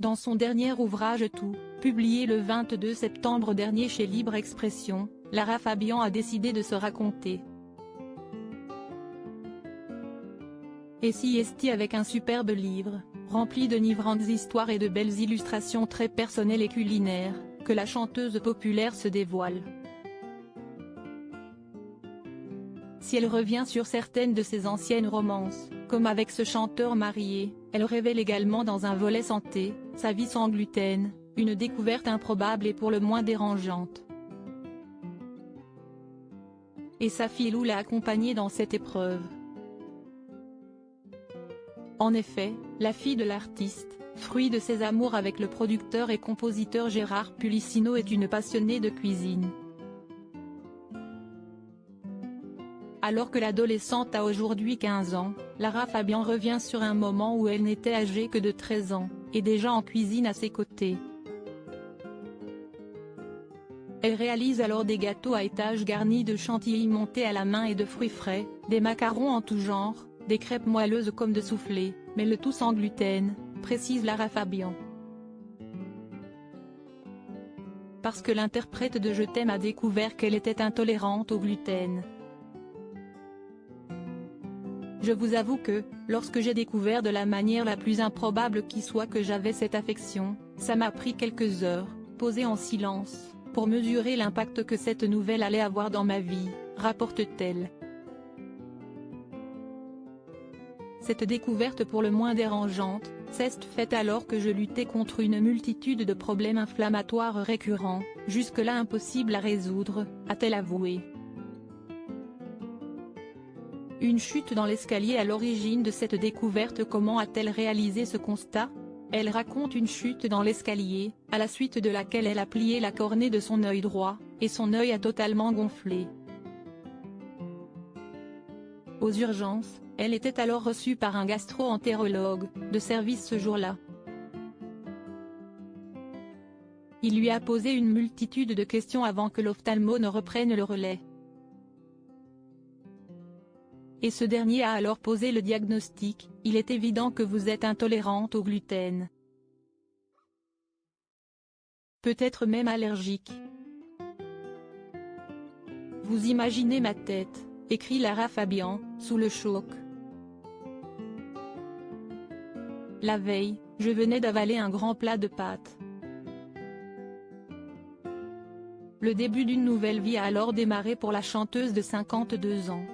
Dans son dernier ouvrage Tout, publié le 22 septembre dernier chez Libre Expression, Lara Fabian a décidé de se raconter. Et si esti avec un superbe livre, rempli d'enivrantes histoires et de belles illustrations très personnelles et culinaires, que la chanteuse populaire se dévoile. Si elle revient sur certaines de ses anciennes romances, comme avec ce chanteur marié, elle révèle également dans un volet santé, sa vie sans gluten, une découverte improbable et pour le moins dérangeante. Et sa fille Lou l'a accompagnée dans cette épreuve. En effet, la fille de l'artiste, fruit de ses amours avec le producteur et compositeur Gérard Pulicino, est une passionnée de cuisine. Alors que l'adolescente a aujourd'hui 15 ans, Lara Fabian revient sur un moment où elle n'était âgée que de 13 ans, et déjà en cuisine à ses côtés. Elle réalise alors des gâteaux à étage garnis de chantilly montés à la main et de fruits frais, des macarons en tout genre, des crêpes moelleuses comme de soufflés, mais le tout sans gluten, précise Lara Fabian. Parce que l'interprète de Je t'aime a découvert qu'elle était intolérante au gluten. Je vous avoue que, lorsque j'ai découvert de la manière la plus improbable qui soit que j'avais cette affection, ça m'a pris quelques heures, posées en silence, pour mesurer l'impact que cette nouvelle allait avoir dans ma vie, rapporte-t-elle. Cette découverte pour le moins dérangeante, s'est faite alors que je luttais contre une multitude de problèmes inflammatoires récurrents, jusque-là impossibles à résoudre, a-t-elle avoué. Une chute dans l'escalier à l'origine de cette découverte. Comment a-t-elle réalisé ce constat? Elle raconte une chute dans l'escalier, à la suite de laquelle elle a plié la cornée de son œil droit, et son œil a totalement gonflé. Aux urgences, elle était alors reçue par un gastro-entérologue, de service ce jour-là. Il lui a posé une multitude de questions avant que l'ophtalmo ne reprenne le relais. Et ce dernier a alors posé le diagnostic: il est évident que vous êtes intolérante au gluten. Peut-être même allergique. Vous imaginez ma tête, écrit Lara Fabian, sous le choc. La veille, je venais d'avaler un grand plat de pâtes. Le début d'une nouvelle vie a alors démarré pour la chanteuse de 52 ans.